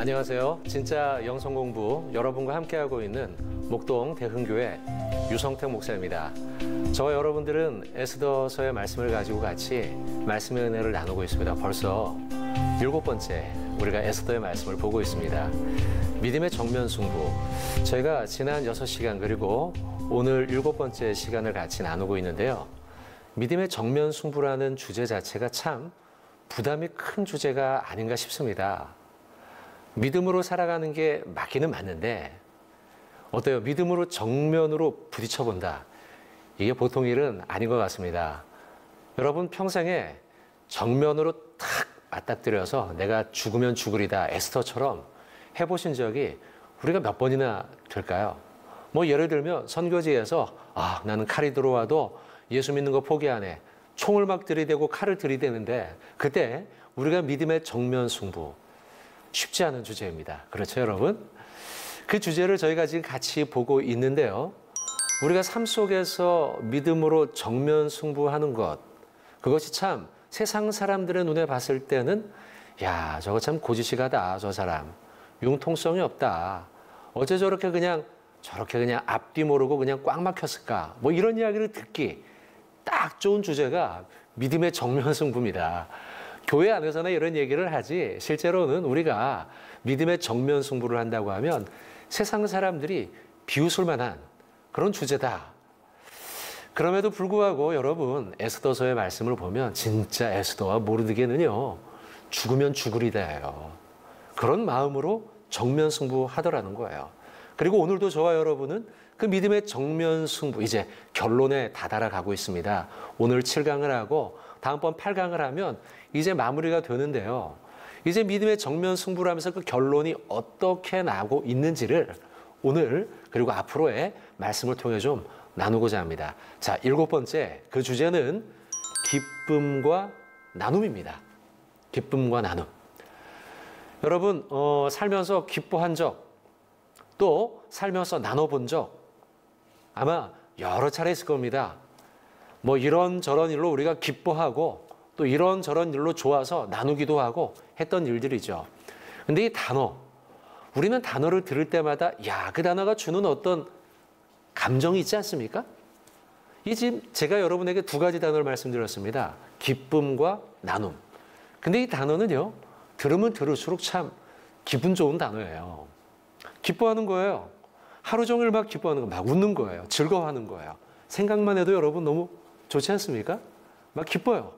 안녕하세요. 진짜 영성공부 여러분과 함께하고 있는 목동 대흥교회 유성택 목사입니다. 저와 여러분들은 에스더서의 말씀을 가지고 같이 말씀의 은혜를 나누고 있습니다. 벌써 7번째 우리가 에스더의 말씀을 보고 있습니다. 믿음의 정면 승부. 저희가 지난 6시간 그리고 오늘 7번째 시간을 같이 나누고 있는데요. 믿음의 정면 승부라는 주제 자체가 참 부담이 큰 주제가 아닌가 싶습니다. 믿음으로 살아가는 게 맞기는 맞는데 어때요? 믿음으로 정면으로 부딪혀 본다. 이게 보통 일은 아닌 것 같습니다. 여러분 평생에 정면으로 탁 맞닥뜨려서 내가 죽으면 죽으리다 에스더처럼 해보신 적이 우리가 몇 번이나 될까요? 뭐 예를 들면 선교지에서 나는 칼이 들어와도 예수 믿는 거 포기 안 해. 총을 막 들이대고 칼을 들이대는데 그때 우리가 믿음의 정면 승부. 쉽지 않은 주제입니다. 그렇죠, 여러분? 그 주제를 저희가 지금 같이 보고 있는데요. 우리가 삶 속에서 믿음으로 정면 승부하는 것, 그것이 참 세상 사람들의 눈에 봤을 때는 야, 저거 참 고지식하다, 저 사람. 융통성이 없다. 어째 저렇게 그냥 앞뒤 모르고 그냥 꽉 막혔을까? 뭐 이런 이야기를 듣기 딱 좋은 주제가 믿음의 정면 승부입니다. 교회 안에서는 이런 얘기를 하지 실제로는 우리가 믿음의 정면 승부를 한다고 하면 세상 사람들이 비웃을 만한 그런 주제다. 그럼에도 불구하고 여러분 에스더서의 말씀을 보면 진짜 에스더와 모르드게는요. 죽으면 죽으리다예요. 그런 마음으로 정면 승부하더라는 거예요. 그리고 오늘도 저와 여러분은 그 믿음의 정면 승부 이제 결론에 다다라 가고 있습니다. 오늘 7강을 하고 다음번 8강을 하면 이제 마무리가 되는데요. 이제 믿음의 정면 승부를 하면서 그 결론이 어떻게 나고 있는지를 오늘 그리고 앞으로의 말씀을 통해 좀 나누고자 합니다. 자, 7번째 그 주제는 기쁨과 나눔입니다. 기쁨과 나눔. 여러분 살면서 기뻐한 적 또 살면서 나눠본 적 아마 여러 차례 있을 겁니다. 뭐 이런저런 일로 우리가 기뻐하고 또 이런저런 일로 좋아서 나누기도 하고 했던 일들이죠. 근데 이 단어, 우리는 단어를 들을 때마다 그 단어가 주는 어떤 감정이 있지 않습니까? 지금 제가 여러분에게 두 가지 단어를 말씀드렸습니다. 기쁨과 나눔. 근데 이 단어는요, 들으면 들을수록 참 기분 좋은 단어예요. 기뻐하는 거예요. 하루 종일 막 기뻐하는 거, 막 웃는 거예요. 즐거워하는 거예요. 생각만 해도 여러분 너무 좋지 않습니까? 막 기뻐요.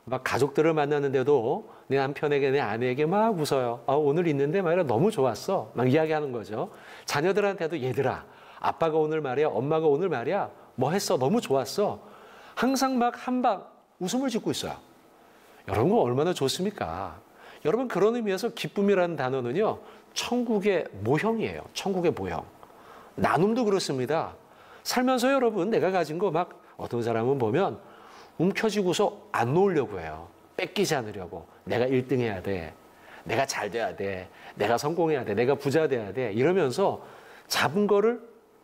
막 가족들을 만났는데도 내 남편에게 내 아내에게 막 웃어요. 오늘 있는데 말이야 너무 좋았어. 막 이야기하는 거죠. 자녀들한테도 얘들아 아빠가 오늘 말이야 엄마가 오늘 말이야 뭐 했어 너무 좋았어. 항상 막 한방 웃음을 짓고 있어요. 여러분 얼마나 좋습니까? 여러분 그런 의미에서 기쁨이라는 단어는요. 천국의 모형이에요. 천국의 모형. 나눔도 그렇습니다. 살면서 여러분 내가 가진 거 막 어떤 사람은 보면 움켜쥐고서 안 놓으려고 해요. 뺏기지 않으려고. 내가 1등 해야 돼. 내가 잘 돼야 돼. 내가 성공해야 돼. 내가 부자 돼야 돼. 이러면서 잡은 거를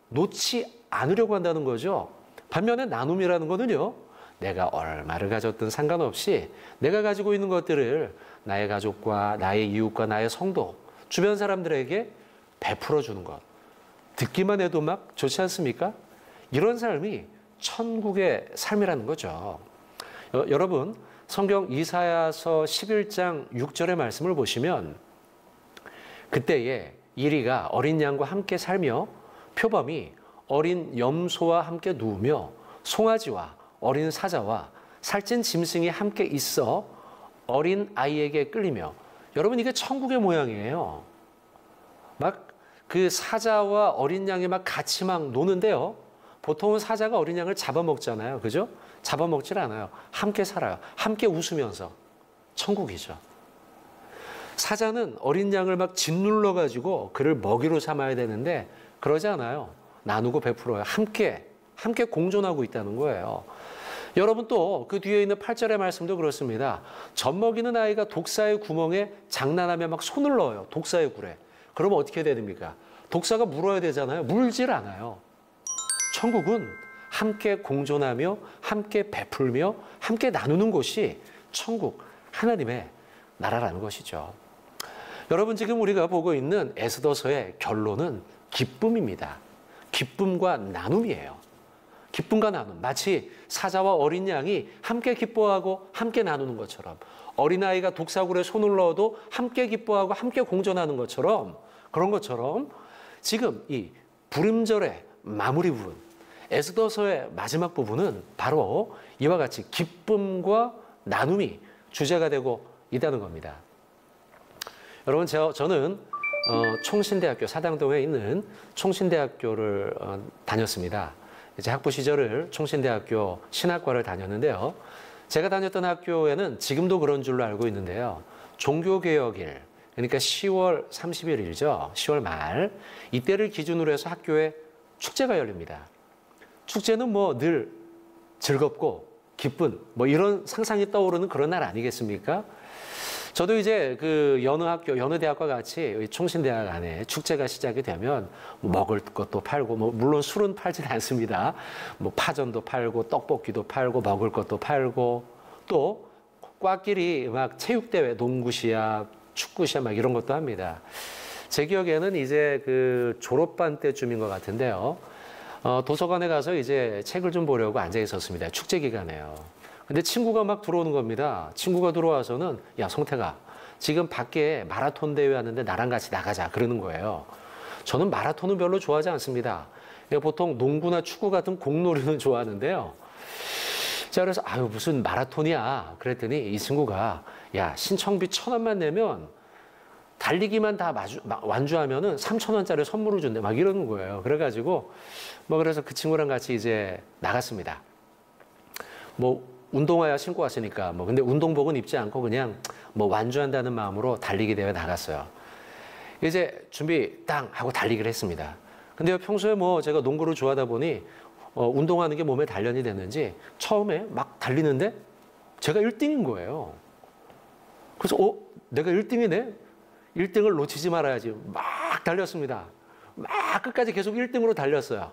놓지 않으려고 한다는 거죠. 반면에 나눔이라는 거는요. 내가 얼마를 가졌든 상관없이 내가 가지고 있는 것들을 나의 가족과 나의 이웃과 나의 성도, 주변 사람들에게 베풀어 주는 것. 듣기만 해도 막 좋지 않습니까? 이런 삶이 천국의 삶이라는 거죠. 여러분 성경 이사야서 11장 6절의 말씀을 보시면 그때에 이리가 어린 양과 함께 살며 표범이 어린 염소와 함께 누우며 송아지와 어린 사자와 살찐 짐승이 함께 있어 어린 아이에게 끌리며 여러분 이게 천국의 모양이에요. 막 그 사자와 어린 양이 막 같이 막 노는데요. 보통은 사자가 어린 양을 잡아먹잖아요. 그죠? 잡아먹질 않아요. 함께 살아요. 함께 웃으면서. 천국이죠. 사자는 어린 양을 막 짓눌러가지고 그를 먹이로 삼아야 되는데 그러지 않아요. 나누고 베풀어요. 함께 공존하고 있다는 거예요. 여러분 또 그 뒤에 있는 8절의 말씀도 그렇습니다. 젖 먹이는 아이가 독사의 구멍에 장난하며 막 손을 넣어요. 독사의 굴에. 그러면 어떻게 해야 됩니까? 독사가 물어야 되잖아요. 물질 않아요. 천국은 함께 공존하며 함께 베풀며 함께 나누는 곳이 천국 하나님의 나라라는 것이죠. 여러분 지금 우리가 보고 있는 에스더서의 결론은 기쁨입니다. 기쁨과 나눔이에요. 기쁨과 나눔. 마치 사자와 어린 양이 함께 기뻐하고 함께 나누는 것처럼, 어린아이가 독사굴에 손을 넣어도 함께 기뻐하고 함께 공존하는 것처럼, 그런 것처럼 지금 이 부름절의 마무리 부분, 에스더서의 마지막 부분은 바로 이와 같이 기쁨과 나눔이 주제가 되고 있다는 겁니다. 여러분, 저는 총신대학교, 사당동에 있는 총신대학교를 다녔습니다. 이제 학부 시절을 총신대학교 신학과를 다녔는데요. 제가 다녔던 학교에는 지금도 그런 줄로 알고 있는데요. 종교개혁일, 그러니까 10월 30일이죠. 10월 말. 이때를 기준으로 해서 학교에 축제가 열립니다. 축제는 뭐 늘 즐겁고 기쁜 뭐 이런 상상이 떠오르는 그런 날 아니겠습니까? 저도 이제 그 여느 대학과 같이 총신대학 안에 축제가 시작이 되면 먹을 것도 팔고, 뭐 물론 술은 팔지는 않습니다. 뭐 파전도 팔고 떡볶이도 팔고 먹을 것도 팔고, 또 과끼리 막 체육대회, 농구 시합, 축구 시합 막 이런 것도 합니다. 제 기억에는 이제 그 졸업반 때쯤인 것 같은데요. 도서관에 가서 이제 책을 좀 보려고 앉아 있었습니다. 축제 기간에요. 근데 친구가 막 들어오는 겁니다. 친구가 들어와서는 야, 송태가 지금 밖에 마라톤 대회 하는데 나랑 같이 나가자 그러는 거예요. 저는 마라톤은 별로 좋아하지 않습니다. 보통 농구나 축구 같은 공놀이는 좋아하는데요. 자, 그래서 아유 무슨 마라톤이야 그랬더니 이 친구가 야, 신청비 1,000원만 내면 달리기만 다 완주하면은 3,000원짜리 선물을 준대 막 이러는 거예요. 그래가지고 뭐 그래서 그 친구랑 같이 이제 나갔습니다. 뭐 운동화야 신고 왔으니까 뭐 근데 운동복은 입지 않고 그냥 뭐 완주한다는 마음으로 달리기 대회 나갔어요. 이제 준비 땅 하고 달리기를 했습니다. 근데 평소에 뭐 제가 농구를 좋아하다 보니 운동하는 게 몸에 단련이 됐는지 처음에 막 달리는데 제가 1등인 거예요. 그래서 내가 1등이네? 1등을 놓치지 말아야지. 막 달렸습니다. 막 끝까지 계속 1등으로 달렸어요.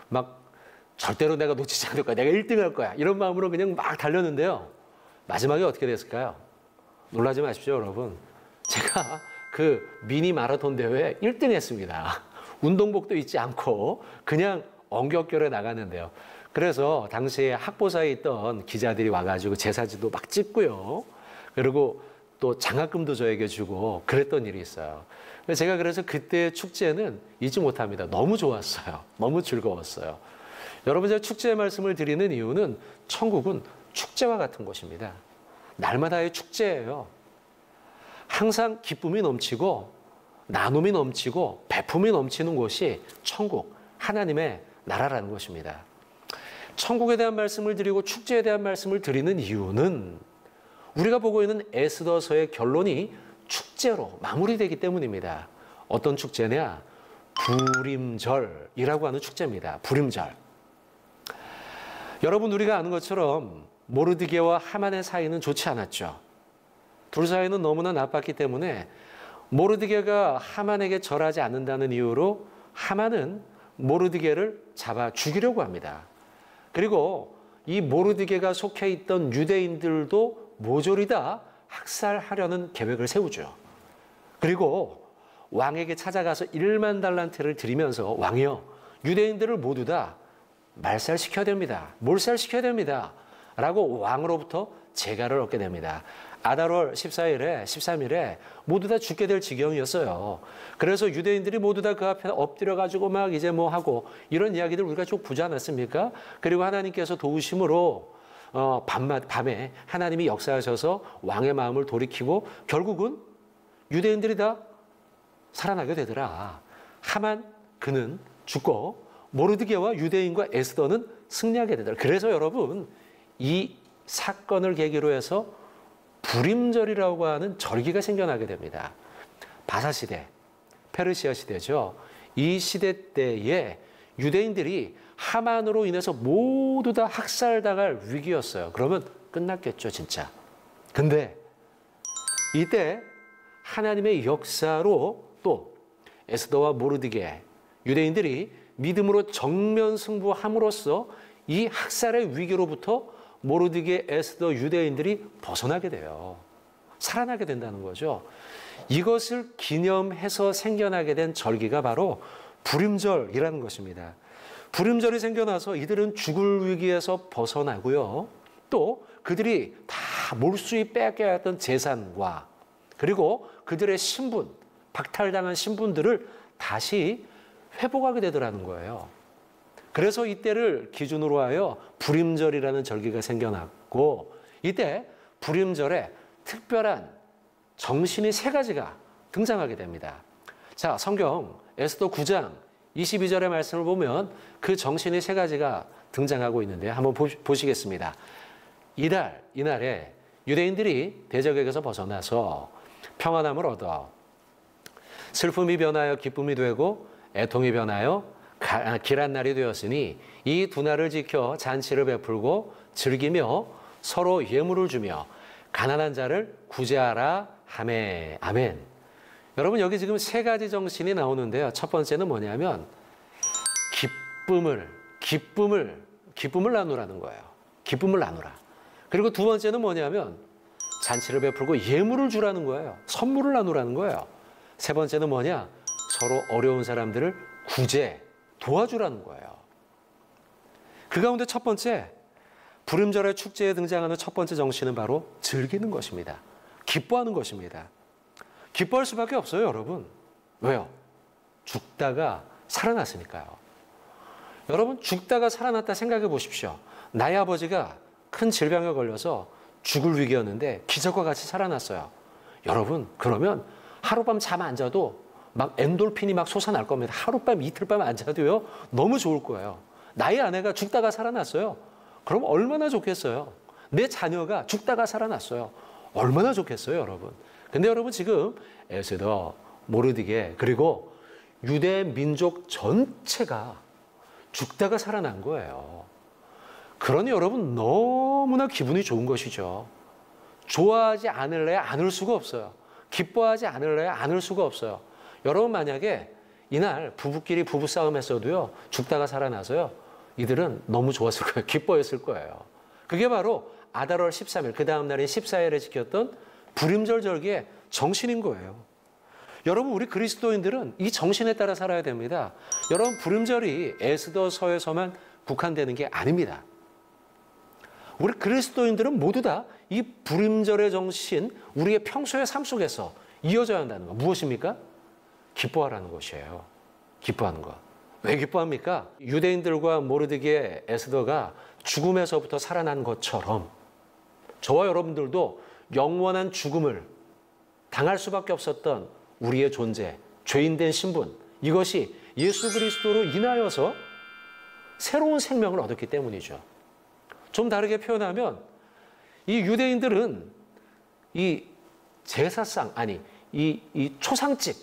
막 절대로 내가 놓치지 않을 거야. 내가 1등 할 거야. 이런 마음으로 그냥 막 달렸는데요. 마지막에 어떻게 됐을까요? 놀라지 마십시오, 여러분. 제가 그 미니 마라톤 대회에 1등 했습니다. 운동복도 입지 않고 그냥 엉겹결에 나갔는데요. 그래서 당시에 학보사에 있던 기자들이 와가지고 제 사진도 막 찍고요. 그리고 또 장학금도 저에게 주고 그랬던 일이 있어요. 제가 그래서 그때의 축제는 잊지 못합니다. 너무 좋았어요. 너무 즐거웠어요. 여러분, 제가 축제의 말씀을 드리는 이유는 천국은 축제와 같은 곳입니다. 날마다의 축제예요. 항상 기쁨이 넘치고 나눔이 넘치고 베품이 넘치는 곳이 천국, 하나님의 나라라는 것입니다. 천국에 대한 말씀을 드리고 축제에 대한 말씀을 드리는 이유는 우리가 보고 있는 에스더서의 결론이 축제로 마무리되기 때문입니다. 어떤 축제냐? 부림절이라고 하는 축제입니다. 부림절. 여러분, 우리가 아는 것처럼 모르드게와 하만의 사이는 좋지 않았죠. 둘 사이는 너무나 나빴기 때문에 모르드게가 하만에게 절하지 않는다는 이유로 하만은 모르드게를 잡아 죽이려고 합니다. 그리고 이 모르드게가 속해 있던 유대인들도 모조리 다 학살하려는 계획을 세우죠. 그리고 왕에게 찾아가서 1만 달란트를 드리면서 왕이여, 유대인들을 모두 다 말살시켜야 됩니다. 몰살시켜야 됩니다. 라고 왕으로부터 재가를 얻게 됩니다. 아달월 14일에 13일에 모두 다 죽게 될 지경이었어요. 그래서 유대인들이 모두 다 그 앞에 엎드려가지고 막 이제 뭐 하고 이런 이야기들 우리가 쭉 보지 않았습니까? 그리고 하나님께서 도우심으로 밤에 하나님이 역사하셔서 왕의 마음을 돌이키고 결국은 유대인들이 다 살아나게 되더라. 하만 그는 죽고 모르드게와 유대인과 에스더는 승리하게 되더라. 그래서 여러분, 이 사건을 계기로 해서 부림절이라고 하는 절기가 생겨나게 됩니다. 바사시대, 페르시아 시대죠. 이 시대 때에 유대인들이 하만으로 인해서 모두 다 학살당할 위기였어요. 그러면 끝났겠죠, 진짜. 근데 이때 하나님의 역사로 또 에스더와 모르드게, 유대인들이 믿음으로 정면 승부함으로써 이 학살의 위기로부터 모르드게, 에스더, 유대인들이 벗어나게 돼요. 살아나게 된다는 거죠. 이것을 기념해서 생겨나게 된 절기가 바로 불임절이라는 것입니다. 불임절이 생겨나서 이들은 죽을 위기에서 벗어나고요. 또 그들이 다 몰수히 빼앗겨왔던 재산과 그리고 그들의 신분, 박탈당한 신분들을 다시 회복하게 되더라는 거예요. 그래서 이때를 기준으로 하여 불임절이라는 절기가 생겨났고 이때 불임절에 특별한 정신이 세 가지가 등장하게 됩니다. 자, 성경 에스더 9장 22절의 말씀을 보면 그 정신이 세 가지가 등장하고 있는데 한번 보시겠습니다. 이날에 유대인들이 대적에게서 벗어나서 평안함을 얻어 슬픔이 변하여 기쁨이 되고 애통이 변하여 길한 날이 되었으니 이 두 날을 지켜 잔치를 베풀고 즐기며 서로 예물을 주며 가난한 자를 구제하라 하매 아멘. 여러분 여기 지금 세 가지 정신이 나오는데요. 첫 번째는 뭐냐면 기쁨을 나누라는 거예요. 기쁨을 나누라. 그리고 두 번째는 뭐냐면 잔치를 베풀고 예물을 주라는 거예요. 선물을 나누라는 거예요. 세 번째는 뭐냐? 서로 어려운 사람들을 도와주라는 거예요. 그 가운데 첫 번째, 불임절의 축제에 등장하는 첫 번째 정신은 바로 즐기는 것입니다. 기뻐하는 것입니다. 기뻐할 수밖에 없어요, 여러분. 왜요? 죽다가 살아났으니까요. 여러분, 죽다가 살아났다 생각해 보십시오. 나의 아버지가 큰 질병에 걸려서 죽을 위기였는데 기적과 같이 살아났어요. 여러분, 그러면 하룻밤 잠 안 자도 막 엔돌핀이 막 솟아날 겁니다. 하룻밤, 이틀밤 안 자도요, 너무 좋을 거예요. 나의 아내가 죽다가 살아났어요. 그럼 얼마나 좋겠어요. 내 자녀가 죽다가 살아났어요. 얼마나 좋겠어요, 여러분. 근데 여러분 지금 에스더, 모르드게 그리고 유대 민족 전체가 죽다가 살아난 거예요. 그러니 여러분 너무나 기분이 좋은 것이죠. 좋아하지 않을래야 않을 수가 없어요. 기뻐하지 않을래야 않을 수가 없어요. 여러분 만약에 이날 부부끼리 부부싸움 했어도요, 죽다가 살아나서요, 이들은 너무 좋았을 거예요. 기뻐했을 거예요. 그게 바로 아달월 13일, 그 다음 날인 14일에 지켰던 불임절 절기의 정신인 거예요. 여러분, 우리 그리스도인들은 이 정신에 따라 살아야 됩니다. 여러분, 불임절이 에스더서에서만 국한되는 게 아닙니다. 우리 그리스도인들은 모두 다 이 불임절의 정신, 우리의 평소의 삶 속에서 이어져야 한다는 거. 무엇입니까? 기뻐하라는 것이에요. 기뻐하는 것. 왜 기뻐합니까? 유대인들과 모르드게 에스더가 죽음에서부터 살아난 것처럼 저와 여러분들도 영원한 죽음을 당할 수밖에 없었던 우리의 존재, 죄인된 신분, 이것이 예수 그리스도로 인하여서 새로운 생명을 얻었기 때문이죠. 좀 다르게 표현하면 이 유대인들은 이 제사상, 아니 이 초상집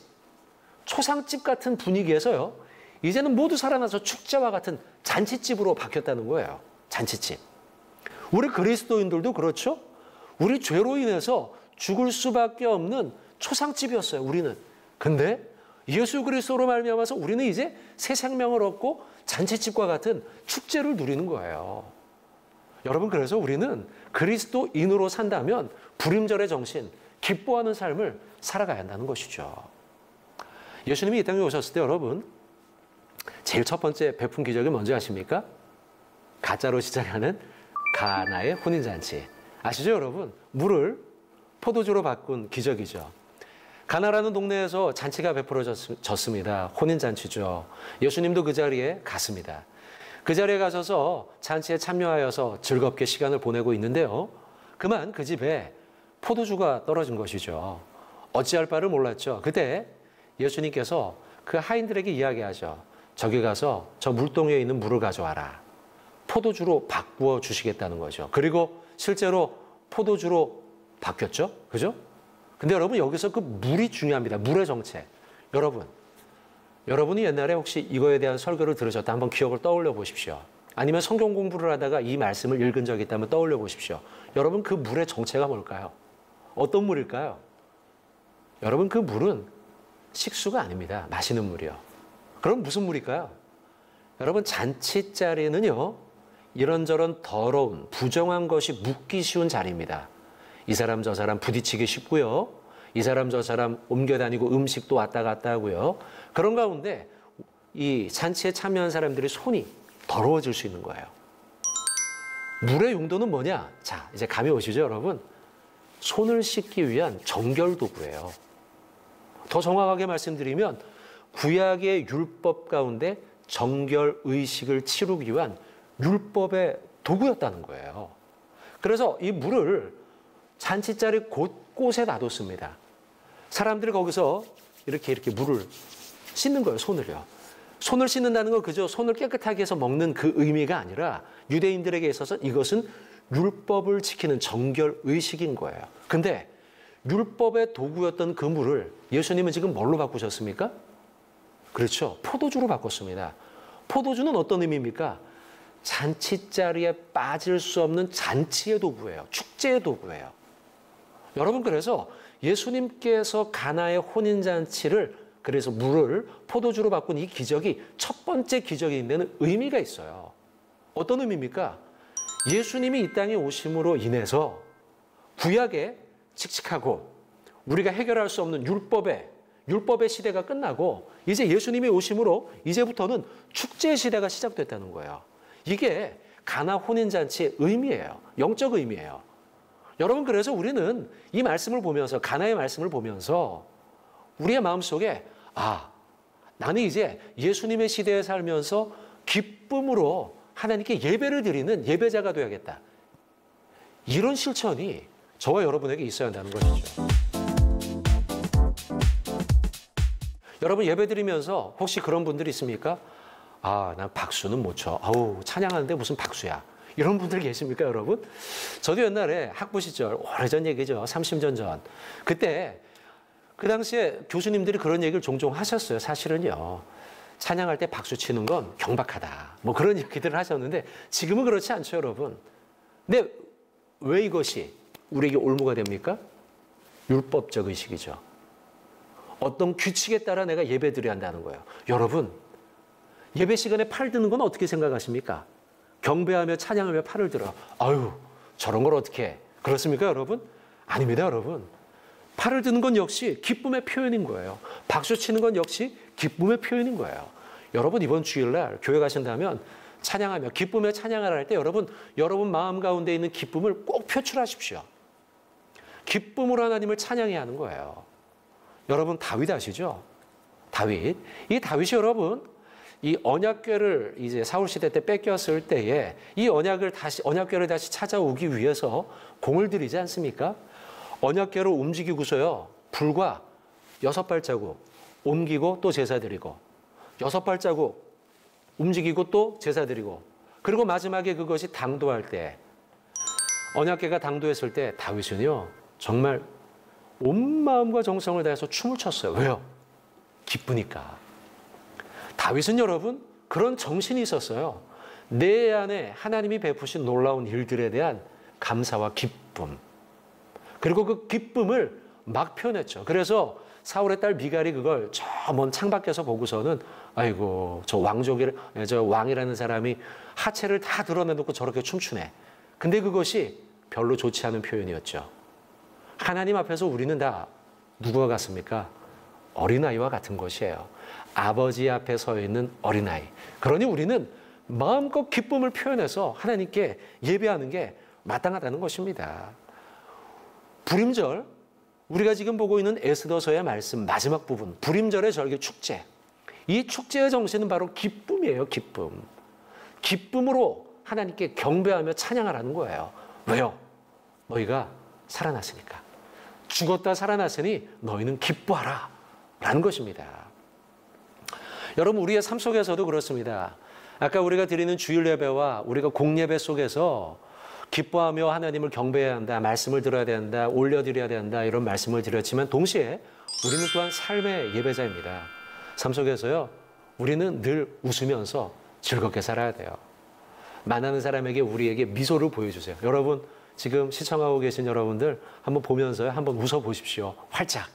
같은 분위기에서요, 이제는 모두 살아나서 축제와 같은 잔치집으로 바뀌었다는 거예요. 잔치집. 우리 그리스도인들도 그렇죠. 우리 죄로 인해서 죽을 수밖에 없는 초상집이었어요, 우리는. 근데 예수 그리스도로 말미암아서 우리는 이제 새 생명을 얻고 잔치집과 같은 축제를 누리는 거예요. 여러분, 그래서 우리는 그리스도인으로 산다면 불임절의 정신, 기뻐하는 삶을 살아가야 한다는 것이죠. 예수님이 이 땅에 오셨을 때 여러분, 제일 첫 번째 베푼 기적이 뭔지 아십니까? 가짜로 시작하는 가나의 혼인잔치. 아시죠, 여러분? 물을 포도주로 바꾼 기적이죠. 가나라는 동네에서 잔치가 베풀어졌습니다. 혼인잔치죠. 예수님도 그 자리에 갔습니다. 그 자리에 가셔서 잔치에 참여하여서 즐겁게 시간을 보내고 있는데요. 그만 그 집에 포도주가 떨어진 것이죠. 어찌할 바를 몰랐죠. 그때 예수님께서 그 하인들에게 이야기하죠. 저기 가서 저 물동에 있는 물을 가져와라. 포도주로 바꾸어 주시겠다는 거죠. 그리고 실제로 포도주로 바뀌었죠. 그죠? 근데 여러분, 여기서 그 물이 중요합니다. 물의 정체. 여러분이 옛날에 혹시 이거에 대한 설교를 들으셨다 한번 기억을 떠올려 보십시오. 아니면 성경 공부를 하다가 이 말씀을 읽은 적이 있다면 떠올려 보십시오. 여러분, 그 물의 정체가 뭘까요? 어떤 물일까요? 여러분, 그 물은 식수가 아닙니다. 마시는 물이요. 그럼 무슨 물일까요? 여러분, 잔치 자리는요, 이런저런 더러운 부정한 것이 묻기 쉬운 자리입니다. 이 사람 저 사람 부딪히기 쉽고요. 이 사람 저 사람 옮겨 다니고 음식도 왔다 갔다 하고요. 그런 가운데 이 잔치에 참여한 사람들의 손이 더러워질 수 있는 거예요. 물의 용도는 뭐냐? 자, 이제 감이 오시죠, 여러분? 손을 씻기 위한 정결 도구예요. 더 정확하게 말씀드리면 구약의 율법 가운데 정결 의식을 치르기 위한 율법의 도구였다는 거예요. 그래서 이 물을 잔치자리 곳곳에 놔뒀습니다. 사람들이 거기서 이렇게 물을 씻는 거예요, 손을요. 손을 씻는다는 건 그저 손을 깨끗하게 해서 먹는 그 의미가 아니라 유대인들에게 있어서 이것은 율법을 지키는 정결 의식인 거예요. 근데 율법의 도구였던 그 물을 예수님은 지금 뭘로 바꾸셨습니까? 그렇죠. 포도주로 바꿨습니다. 포도주는 어떤 의미입니까? 잔치자리에 빠질 수 없는 잔치의 도구예요. 축제의 도구예요. 여러분, 그래서 예수님께서 가나의 혼인잔치를 그래서 물을 포도주로 바꾼 이 기적이 첫 번째 기적인 데는 의미가 있어요. 어떤 의미입니까? 예수님이 이 땅에 오심으로 인해서 구약의 칙칙하고 우리가 해결할 수 없는 율법의 시대가 끝나고 이제 예수님이 오심으로 이제부터는 축제의 시대가 시작됐다는 거예요. 이게 가나 혼인잔치의 의미예요. 영적 의미예요. 여러분, 그래서 우리는 이 말씀을 보면서 가나의 말씀을 보면서 우리의 마음속에 나는 이제 예수님의 시대에 살면서 기쁨으로 하나님께 예배를 드리는 예배자가 되어야겠다. 이런 실천이 저와 여러분에게 있어야 한다는 것이죠. 여러분, 예배 드리면서 혹시 그런 분들이 있습니까? 난 박수는 못 쳐. 찬양하는데 무슨 박수야. 이런 분들 계십니까, 여러분? 저도 옛날에 학부 시절, 오래전 얘기죠. 30년 전. 그때 그 당시에 교수님들이 그런 얘기를 종종 하셨어요. 사실은요. 찬양할 때 박수 치는 건 경박하다. 뭐 그런 얘기들을 하셨는데 지금은 그렇지 않죠, 여러분. 근데 왜 이것이 우리에게 올무가 됩니까? 율법적 의식이죠. 어떤 규칙에 따라 내가 예배 드려야 한다는 거예요. 여러분, 예배 시간에 팔 드는 건 어떻게 생각하십니까? 경배하며 찬양하며 팔을 들어. 저런 걸 어떻게 해? 그렇습니까, 여러분? 아닙니다, 여러분. 팔을 드는 건 역시 기쁨의 표현인 거예요. 박수 치는 건 역시 기쁨의 표현인 거예요. 여러분, 이번 주일날 교회 가신다면 찬양하며 기쁨의 찬양을 할 때 여러분 마음 가운데 있는 기쁨을 꼭 표출하십시오. 기쁨으로 하나님을 찬양해야 하는 거예요. 여러분, 다윗 아시죠? 다윗. 이 다윗이 여러분, 이 언약궤를 이제 사울 시대 때 뺏겼을 때에 이 언약궤를 다시 찾아오기 위해서 공을 들이지 않습니까? 언약궤를 움직이고서요, 불과 6발자국 옮기고 또 제사 드리고 6발자국 움직이고 또 제사 드리고 그리고 마지막에 그것이 당도할 때 언약궤가 당도했을 때 다윗은요 정말 온 마음과 정성을 다해서 춤을 췄어요. 왜요? 기쁘니까. 다윗은 여러분 그런 정신이 있었어요. 내 안에 하나님이 베푸신 놀라운 일들에 대한 감사와 기쁨, 그리고 그 기쁨을 막 표현했죠. 그래서 사울의 딸 미갈이 그걸 저 먼 창밖에서 보고서는 아이고 저 왕이라는 사람이 하체를 다 드러내놓고 저렇게 춤추네. 근데 그것이 별로 좋지 않은 표현이었죠. 하나님 앞에서 우리는 다 누구와 같습니까? 어린아이와 같은 것이에요. 아버지 앞에 서 있는 어린아이. 그러니 우리는 마음껏 기쁨을 표현해서 하나님께 예배하는 게 마땅하다는 것입니다. 불임절, 우리가 지금 보고 있는 에스더서의 말씀 마지막 부분, 불임절의 절기 축제. 이 축제의 정신은 바로 기쁨이에요, 기쁨. 기쁨으로 하나님께 경배하며 찬양하라는 거예요. 왜요? 너희가 살아났으니까. 죽었다 살아났으니 너희는 기뻐하라. 라는 것입니다. 여러분, 우리의 삶 속에서도 그렇습니다. 아까 우리가 드리는 주일 예배와 우리가 공예배 속에서 기뻐하며 하나님을 경배해야 한다, 말씀을 들어야 된다, 올려드려야 된다, 이런 말씀을 드렸지만 동시에 우리는 또한 삶의 예배자입니다. 삶 속에서요, 우리는 늘 웃으면서 즐겁게 살아야 돼요. 만나는 사람에게 우리에게 미소를 보여주세요. 여러분, 지금 시청하고 계신 여러분들 한번 보면서요, 한번 웃어보십시오. 활짝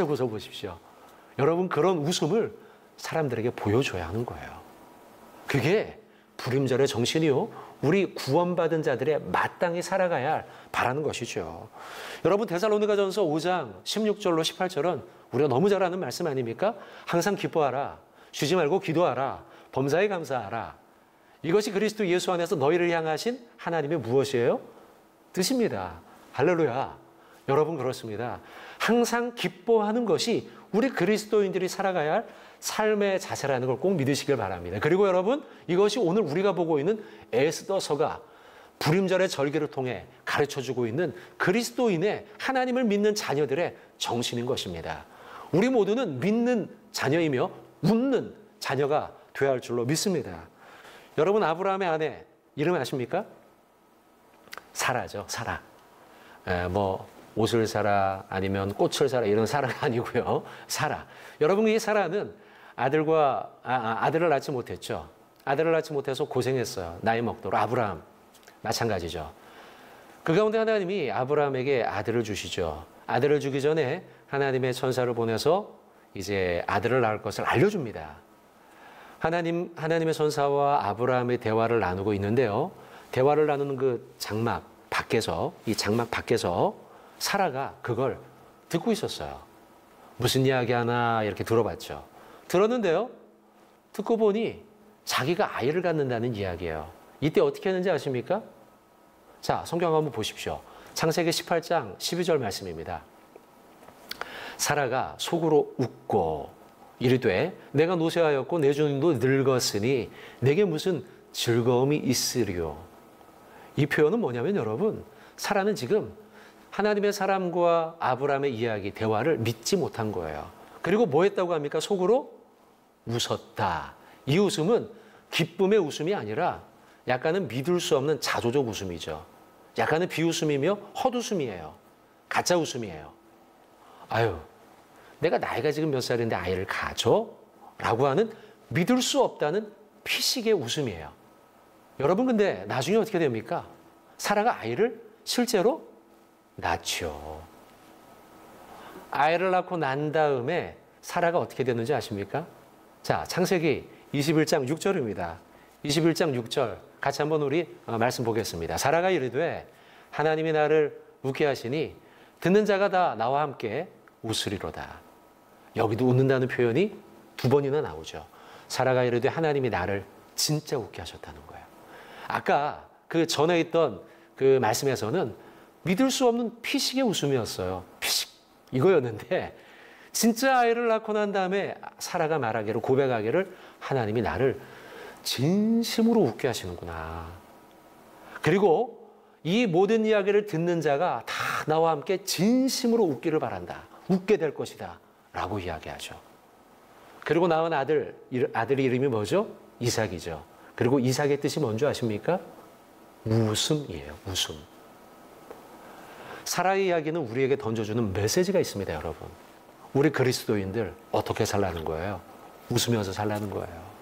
웃어보십시오. 여러분, 그런 웃음을 사람들에게 보여줘야 하는 거예요. 그게 부림절의 정신이요, 우리 구원받은 자들의 마땅히 살아가야 할 바라는 것이죠. 여러분, 데살로니가전서 5장 16절로 18절은 우리가 너무 잘 아는 말씀 아닙니까? 항상 기뻐하라, 쉬지 말고 기도하라, 범사에 감사하라. 이것이 그리스도 예수 안에서 너희를 향하신 하나님의 무엇이에요? 뜻입니다. 할렐루야. 여러분, 그렇습니다. 항상 기뻐하는 것이 우리 그리스도인들이 살아가야 할 삶의 자세라는 걸 꼭 믿으시길 바랍니다. 그리고 여러분, 이것이 오늘 우리가 보고 있는 에스더서가 부림절의 절기를 통해 가르쳐주고 있는 그리스도인의, 하나님을 믿는 자녀들의 정신인 것입니다. 우리 모두는 믿는 자녀이며 웃는 자녀가 되어야 할 줄로 믿습니다. 여러분, 아브라함의 아내 이름 아십니까? 사라죠. 사라. 옷을 사라, 아니면 꽃을 사라, 이런 사라가 아니고요. 사라. 여러분, 이 사라는 아들을 낳지 못했죠. 아들을 낳지 못해서 고생했어요. 나이 먹도록. 아브라함 마찬가지죠. 그 가운데 하나님이 아브라함에게 아들을 주시죠. 아들을 주기 전에 하나님의 천사를 보내서 이제 아들을 낳을 것을 알려줍니다. 하나님의 천사와 아브라함의 대화를 나누고 있는데요. 대화를 나누는 그 장막 밖에서 사라가 그걸 듣고 있었어요. 무슨 이야기 하나 이렇게 들어봤죠. 들었는데요. 듣고 보니 자기가 아이를 갖는다는 이야기예요. 이때 어떻게 했는지 아십니까? 자, 성경 한번 보십시오. 창세기 18장 12절 말씀입니다. 사라가 속으로 웃고 이르되 내가 노쇠하였고 내 주님도 늙었으니 내게 무슨 즐거움이 있으리요. 이 표현은 뭐냐면 여러분, 사라는 지금 하나님의 사람과 아브라함의 이야기, 대화를 믿지 못한 거예요. 그리고 뭐 했다고 합니까? 속으로 웃었다. 이 웃음은 기쁨의 웃음이 아니라 약간은 믿을 수 없는 자조적 웃음이죠. 약간은 비웃음이며 헛웃음이에요. 가짜 웃음이에요. 아유, 내가 나이가 지금 몇 살인데 아이를 가져? 라고 하는 믿을 수 없다는 피식의 웃음이에요. 여러분, 근데 나중에 어떻게 됩니까? 사라가 아이를 실제로 낳죠. 아이를 낳고 난 다음에 사라가 어떻게 됐는지 아십니까? 자, 창세기 21장 6절입니다. 21장 6절 같이 한번 우리 말씀 보겠습니다. 사라가 이르되 하나님이 나를 웃게 하시니 듣는 자가 다 나와 함께 웃으리로다. 여기도 웃는다는 표현이 두 번이나 나오죠. 사라가 이르되 하나님이 나를 진짜 웃게 하셨다는 거예요. 아까 그 전에 있던 그 말씀에서는 믿을 수 없는 피식의 웃음이었어요. 피식 이거였는데 진짜 아이를 낳고 난 다음에 사라가 말하기를, 고백하기를 하나님이 나를 진심으로 웃게 하시는구나. 그리고 이 모든 이야기를 듣는 자가 다 나와 함께 진심으로 웃기를 바란다. 웃게 될 것이다. 라고 이야기하죠. 그리고 낳은 아들 이름이 뭐죠? 이삭이죠. 그리고 이삭의 뜻이 뭔지 아십니까? 웃음이에요. 웃음. 사라의 이야기는 우리에게 던져주는 메시지가 있습니다, 여러분. 우리 그리스도인들 어떻게 살라는 거예요? 웃으면서 살라는 거예요.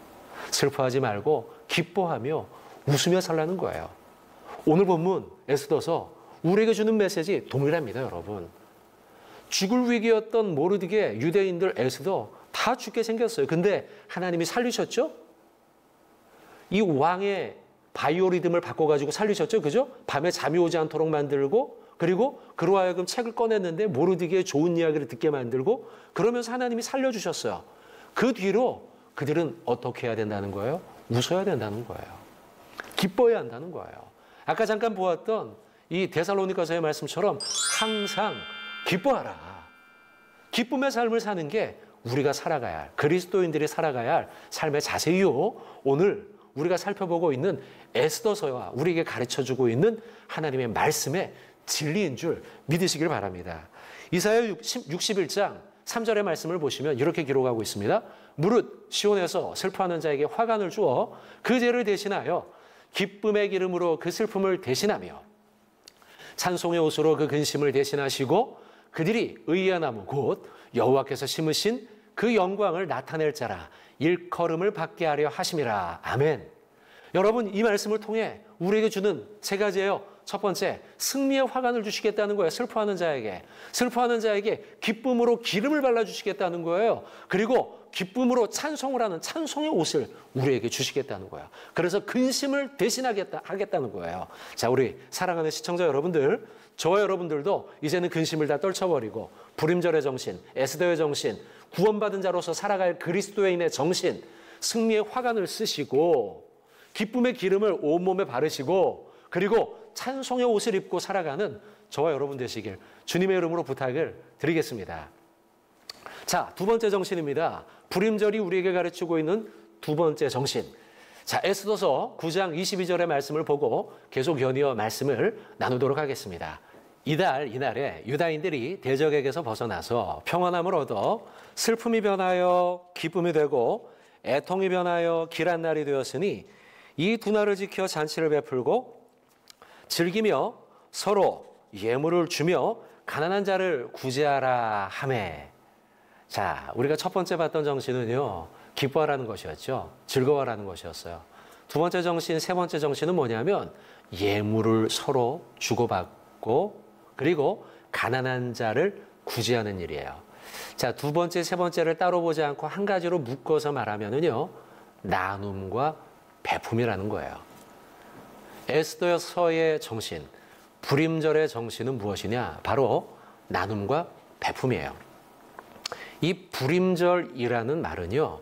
슬퍼하지 말고 기뻐하며 웃으며 살라는 거예요. 오늘 본문 에스더서 우리에게 주는 메시지 동일합니다, 여러분. 죽을 위기였던 모르드게 유대인들 에스더 다 죽게 생겼어요. 근데 하나님이 살리셨죠? 이 왕의 바이오리듬을 바꿔가지고 살리셨죠? 그죠? 밤에 잠이 오지 않도록 만들고, 그리고 그로 하여금 책을 꺼냈는데 모르드게의 좋은 이야기를 듣게 만들고, 그러면서 하나님이 살려주셨어요. 그 뒤로 그들은 어떻게 해야 된다는 거예요? 웃어야 된다는 거예요. 기뻐해야 한다는 거예요. 아까 잠깐 보았던 이 데살로니가서의 말씀처럼 항상 기뻐하라. 기쁨의 삶을 사는 게 우리가 살아가야 할, 그리스도인들이 살아가야 할 삶의 자세요. 오늘 우리가 살펴보고 있는 에스더서와 우리에게 가르쳐주고 있는 하나님의 말씀의 진리인 줄 믿으시길 바랍니다. 이사야 61장 3절의 말씀을 보시면 이렇게 기록하고 있습니다. 무릇 시온에서 슬퍼하는 자에게 화관을 주어 그 죄를 대신하여 기쁨의 기름으로 그 슬픔을 대신하며 찬송의 옷으로 그 근심을 대신하시고 그들이 의의 나무 곧 여호와께서 심으신 그 영광을 나타낼 자라 일컬음을 받게 하려 하심이라. 아멘. 여러분, 이 말씀을 통해 우리에게 주는 세 가지예요. 첫 번째, 승리의 화관을 주시겠다는 거예요. 슬퍼하는 자에게. 슬퍼하는 자에게 기쁨으로 기름을 발라주시겠다는 거예요. 그리고 기쁨으로 찬송을 하는 찬송의 옷을 우리에게 주시겠다는 거예요. 그래서 근심을 대신하겠다는 거예요. 자, 우리 사랑하는 시청자 여러분들, 저와 여러분들도 이제는 근심을 다 떨쳐버리고 불임절의 정신, 에스더의 정신, 구원받은 자로서 살아갈 그리스도인의 정신, 승리의 화관을 쓰시고 기쁨의 기름을 온몸에 바르시고 그리고 찬송의 옷을 입고 살아가는 저와 여러분 되시길 주님의 이름으로 부탁을 드리겠습니다. 자, 두 번째 정신입니다. 불임절이 우리에게 가르치고 있는 두 번째 정신. 자, 에스더서 9장 22절의 말씀을 보고 계속 연이어 말씀을 나누도록 하겠습니다. 이날에 유다인들이 대적에게서 벗어나서 평안함을 얻어 슬픔이 변하여 기쁨이 되고 애통이 변하여 길한 날이 되었으니 이 두 날을 지켜 잔치를 베풀고 즐기며 서로 예물을 주며 가난한 자를 구제하라 하매. 자, 우리가 첫 번째 봤던 정신은요, 기뻐하라는 것이었죠. 즐거워하라는 것이었어요. 두 번째 정신, 세 번째 정신은 뭐냐면 예물을 서로 주고받고 그리고 가난한 자를 구제하는 일이에요. 자, 두 번째, 세 번째를 따로 보지 않고 한 가지로 묶어서 말하면은요, 나눔과 배품이라는 거예요. 에스더서의 정신, 불임절의 정신은 무엇이냐? 바로 나눔과 배품이에요. 이 불임절이라는 말은요,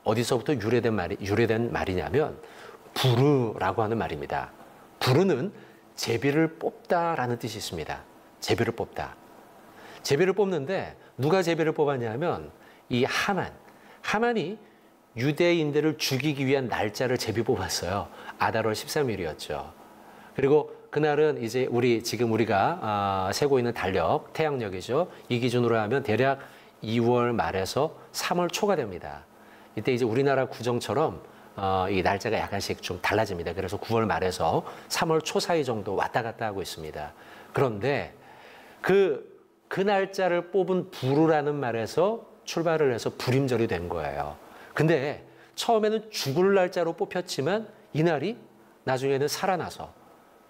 어디서부터 유래된 말이냐면 부르라고 하는 말입니다. 부르는 제비를 뽑다라는 뜻이 있습니다. 제비를 뽑다. 제비를 뽑는데 누가 제비를 뽑았냐면 이 하만이 유대인들을 죽이기 위한 날짜를 제비 뽑았어요. 아달월 13일이었죠. 그리고 그날은 이제 지금 우리가 세고 있는 달력, 태양력이죠. 이 기준으로 하면 대략 2월 말에서 3월 초가 됩니다. 이때 이제 우리나라 구정처럼 이 날짜가 약간씩 좀 달라집니다. 그래서 9월 말에서 3월 초 사이 정도 왔다 갔다 하고 있습니다. 그런데 그 날짜를 뽑은 부르라는 말에서 출발을 해서 불임절이 된 거예요. 근데 처음에는 죽을 날짜로 뽑혔지만 이날이 나중에는 살아나서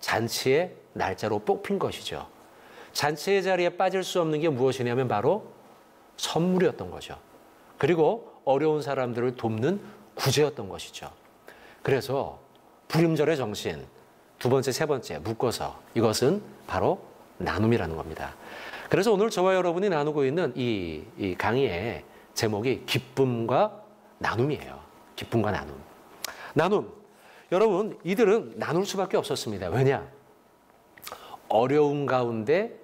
잔치의 날짜로 뽑힌 것이죠. 잔치의 자리에 빠질 수 없는 게 무엇이냐면 바로 선물이었던 거죠. 그리고 어려운 사람들을 돕는 구제였던 것이죠. 그래서 불임절의 정신, 두 번째, 세 번째 묶어서 이것은 바로 나눔이라는 겁니다. 그래서 오늘 저와 여러분이 나누고 있는 이 강의의 제목이 기쁨과 나눔이에요. 기쁨과 나눔. 나눔. 여러분, 이들은 나눌 수밖에 없었습니다. 왜냐? 어려움 가운데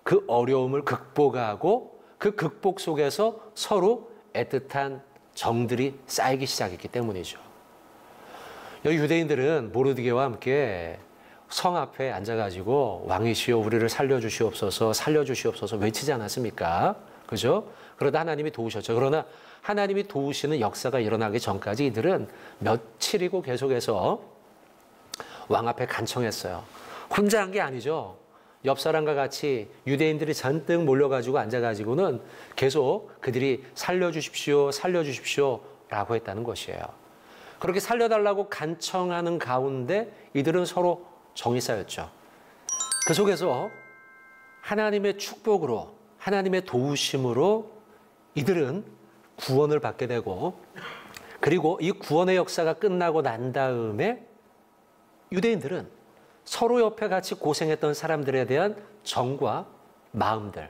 그 어려움을 극복하고 그 극복 속에서 서로 애틋한 정들이 쌓이기 시작했기 때문이죠. 여기 유대인들은 모르드게와 함께 성 앞에 앉아가지고 왕이시여 우리를 살려주시옵소서 살려주시옵소서 외치지 않았습니까? 그죠? 그러다 하나님이 도우셨죠. 그러나 하나님이 도우시는 역사가 일어나기 전까지 이들은 며칠이고 계속해서 왕 앞에 간청했어요. 혼자 한 게 아니죠. 옆 사람과 같이 유대인들이 잔뜩 몰려가지고 앉아가지고는 계속 그들이 살려주십시오, 살려주십시오 라고 했다는 것이에요. 그렇게 살려달라고 간청하는 가운데 이들은 서로 정이 쌓였죠. 그 속에서 하나님의 축복으로, 하나님의 도우심으로 이들은 구원을 받게 되고, 그리고 이 구원의 역사가 끝나고 난 다음에 유대인들은 서로 옆에 같이 고생했던 사람들에 대한 정과 마음들,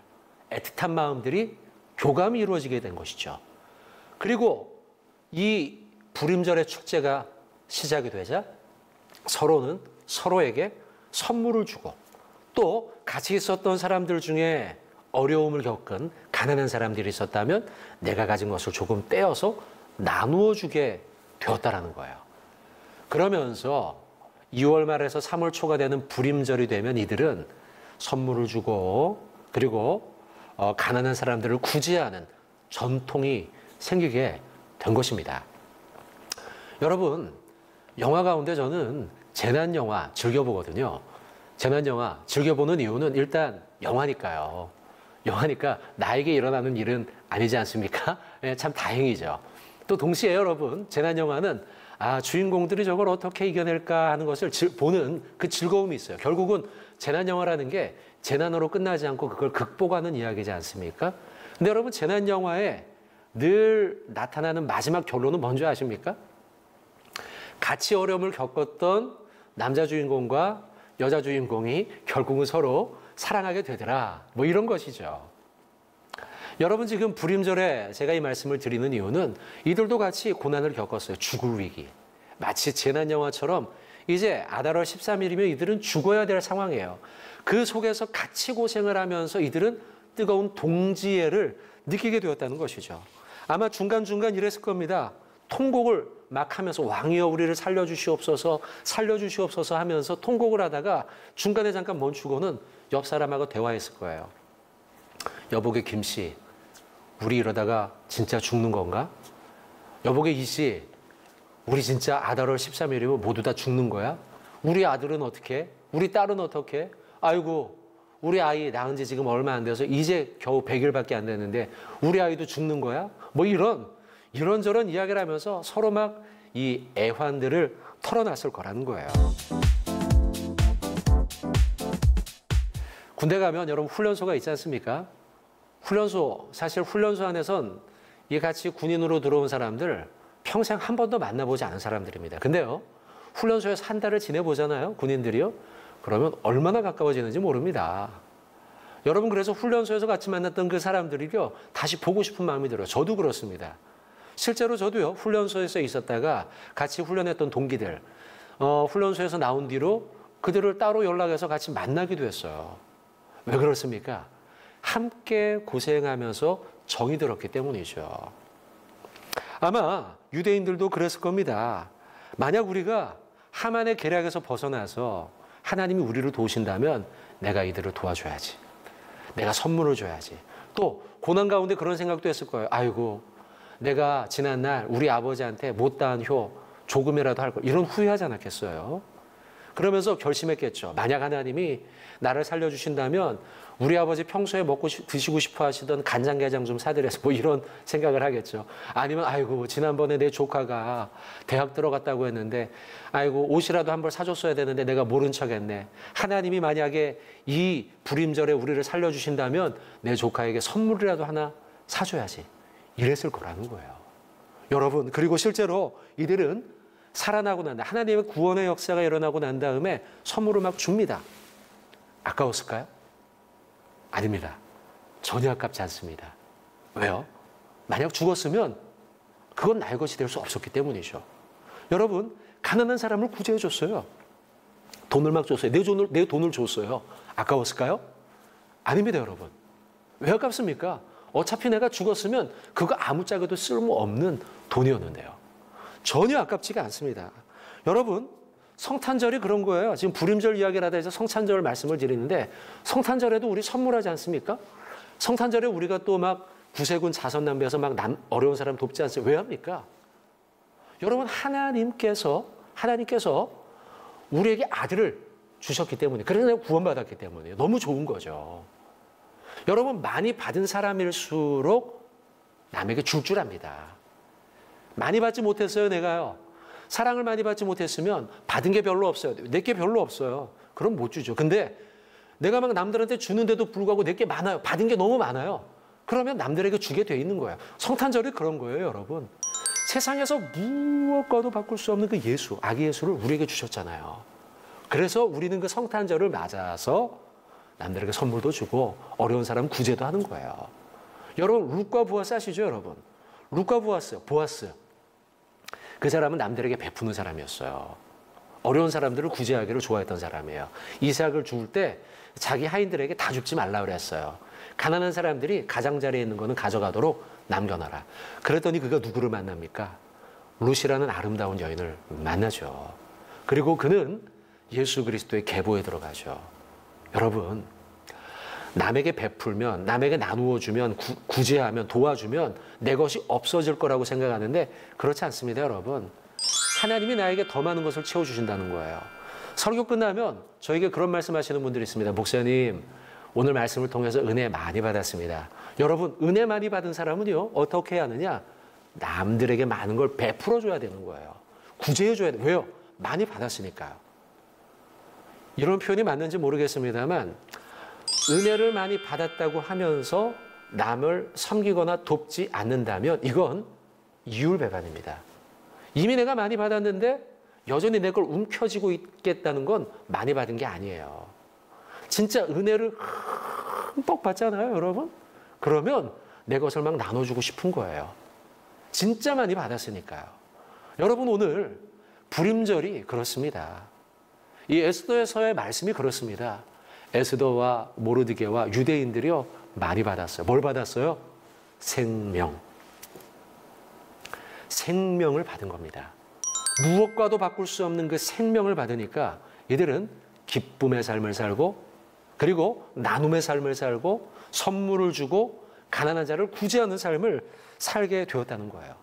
애틋한 마음들이 교감이 이루어지게 된 것이죠. 그리고 이 불임절의 축제가 시작이 되자 서로는 서로에게 선물을 주고 또 같이 있었던 사람들 중에 어려움을 겪은 가난한 사람들이 있었다면 내가 가진 것을 조금 떼어서 나누어 주게 되었다라는 거예요. 그러면서 2월 말에서 3월 초가 되는 불임절이 되면 이들은 선물을 주고 그리고 가난한 사람들을 구제하는 전통이 생기게 된 것입니다. 여러분, 영화 가운데 저는 재난 영화 즐겨보거든요. 재난 영화 즐겨보는 이유는 일단 영화니까요. 영화니까 나에게 일어나는 일은 아니지 않습니까? 네, 참 다행이죠. 또 동시에 여러분, 재난 영화는 아, 주인공들이 저걸 어떻게 이겨낼까 하는 것을 보는 그 즐거움이 있어요. 결국은 재난 영화라는 게 재난으로 끝나지 않고 그걸 극복하는 이야기지 않습니까? 근데 여러분, 재난 영화에 늘 나타나는 마지막 결론은 뭔지 아십니까? 같이 어려움을 겪었던 남자 주인공과 여자 주인공이 결국은 서로 사랑하게 되더라. 뭐 이런 것이죠. 여러분, 지금 불임절에 제가 이 말씀을 드리는 이유는 이들도 같이 고난을 겪었어요. 죽을 위기. 마치 재난 영화처럼 이제 아달월 13일이면 이들은 죽어야 될 상황이에요. 그 속에서 같이 고생을 하면서 이들은 뜨거운 동지애를 느끼게 되었다는 것이죠. 아마 중간중간 이랬을 겁니다. 통곡을 막 하면서 왕이여 우리를 살려주시옵소서 살려주시옵소서 하면서 통곡을 하다가 중간에 잠깐 멈추고는 옆 사람하고 대화했을 거예요. 여보게 김씨, 우리 이러다가 진짜 죽는 건가? 여보게 이씨, 우리 진짜 아달월 13일이면 모두 다 죽는 거야? 우리 아들은 어떻게? 우리 딸은 어떻게? 아이고, 우리 아이 낳은 지 지금 얼마 안 돼서 이제 겨우 100일밖에 안 됐는데 우리 아이도 죽는 거야? 뭐 이런저런 이야기를 하면서 서로 막 이 애환들을 털어놨을 거라는 거예요. 군대 가면 여러분 훈련소가 있지 않습니까? 훈련소, 사실 훈련소 안에선 이 같이 군인으로 들어온 사람들 평생 한 번도 만나보지 않은 사람들입니다. 근데요, 훈련소에서 한 달을 지내보잖아요, 군인들이요. 그러면 얼마나 가까워지는지 모릅니다. 여러분, 그래서 훈련소에서 같이 만났던 그 사람들이요, 다시 보고 싶은 마음이 들어요. 저도 그렇습니다. 실제로 저도요, 훈련소에서 있었다가 같이 훈련했던 동기들, 훈련소에서 나온 뒤로 그들을 따로 연락해서 같이 만나기도 했어요. 왜 그렇습니까? 함께 고생하면서 정이 들었기 때문이죠. 아마 유대인들도 그랬을 겁니다. 만약 우리가 하만의 계략에서 벗어나서 하나님이 우리를 도우신다면 내가 이들을 도와줘야지. 내가 선물을 줘야지. 또 고난 가운데 그런 생각도 했을 거예요. 아이고, 내가 지난날 우리 아버지한테 못다한 효 조금이라도 할 걸, 이런 후회하지 않았겠어요? 그러면서 결심했겠죠. 만약 하나님이 나를 살려주신다면 우리 아버지 평소에 먹고 드시고 싶어 하시던 간장게장 좀 사드려서 뭐 이런 생각을 하겠죠. 아니면 아이고, 지난번에 내 조카가 대학 들어갔다고 했는데 아이고, 옷이라도 한 벌 사줬어야 되는데 내가 모른 척했네. 하나님이 만약에 이 불임절에 우리를 살려주신다면 내 조카에게 선물이라도 하나 사줘야지. 이랬을 거라는 거예요. 여러분, 그리고 실제로 이들은 살아나고 난 다음에 하나님의 구원의 역사가 일어나고 난 다음에 선물을 막 줍니다. 아까웠을까요? 아닙니다. 전혀 아깝지 않습니다. 왜요? 만약 죽었으면 그건 나의 것이 될 수 없었기 때문이죠. 여러분, 가난한 사람을 구제해 줬어요. 돈을 막 줬어요. 내 돈을 줬어요. 아까웠을까요? 아닙니다, 여러분. 왜 아깝습니까? 어차피 내가 죽었으면 그거 아무짝에도 쓸모없는 돈이었는데요. 전혀 아깝지가 않습니다. 여러분, 성탄절이 그런 거예요. 지금 불임절 이야기를 하다 해서 성탄절 말씀을 드리는데 성탄절에도 우리 선물하지 않습니까? 성탄절에 우리가 또 막 구세군 자선남배해서 막 어려운 사람 돕지 않습니까? 왜 합니까? 여러분, 하나님께서 우리에게 아들을 주셨기 때문에, 그래서 내가 구원받았기 때문에 너무 좋은 거죠. 여러분, 많이 받은 사람일수록 남에게 줄 줄 압니다. 많이 받지 못했어요, 내가요. 사랑을 많이 받지 못했으면 받은 게 별로 없어요. 내게 별로 없어요. 그럼 못 주죠. 근데 내가 막 남들한테 주는데도 불구하고 내게 많아요. 받은 게 너무 많아요. 그러면 남들에게 주게 돼 있는 거예요. 성탄절이 그런 거예요, 여러분. 세상에서 무엇과도 바꿀 수 없는 그 예수, 아기 예수를 우리에게 주셨잖아요. 그래서 우리는 그 성탄절을 맞아서 남들에게 선물도 주고 어려운 사람 구제도 하는 거예요. 여러분, 룻과 보아스 아시죠, 여러분? 룻과 보아스. 그 사람은 남들에게 베푸는 사람이었어요. 어려운 사람들을 구제하기를 좋아했던 사람이에요. 이삭을 죽을 때 자기 하인들에게 다 죽지 말라 그랬어요. 가난한 사람들이 가장자리에 있는 거는 가져가도록 남겨놔라. 그랬더니 그가 누구를 만납니까? 룻이라는 아름다운 여인을 만나죠. 그리고 그는 예수 그리스도의 계보에 들어가죠. 여러분, 남에게 베풀면, 남에게 나누어 주면, 구제하면, 도와주면 내 것이 없어질 거라고 생각하는데 그렇지 않습니다, 여러분. 하나님이 나에게 더 많은 것을 채워주신다는 거예요. 설교 끝나면 저에게 그런 말씀하시는 분들이 있습니다. 목사님, 오늘 말씀을 통해서 은혜 많이 받았습니다. 여러분, 은혜 많이 받은 사람은요, 어떻게 해야 하느냐? 남들에게 많은 걸 베풀어 줘야 되는 거예요. 구제해줘야 돼. 왜요? 많이 받았으니까요. 이런 표현이 맞는지 모르겠습니다만 은혜를 많이 받았다고 하면서 남을 섬기거나 돕지 않는다면 이건 이율배반입니다. 이미 내가 많이 받았는데 여전히 내 걸 움켜쥐고 있겠다는 건 많이 받은 게 아니에요. 진짜 은혜를 흠뻑 받잖아요, 여러분? 그러면 내 것을 막 나눠주고 싶은 거예요. 진짜 많이 받았으니까요. 여러분, 오늘 불임절이 그렇습니다. 이 에스더에서의 말씀이 그렇습니다. 에스더와 모르드게와 유대인들이요 많이 받았어요. 뭘 받았어요? 생명. 생명을 받은 겁니다. 무엇과도 바꿀 수 없는 그 생명을 받으니까 이들은 기쁨의 삶을 살고 그리고 나눔의 삶을 살고 선물을 주고 가난한 자를 구제하는 삶을 살게 되었다는 거예요.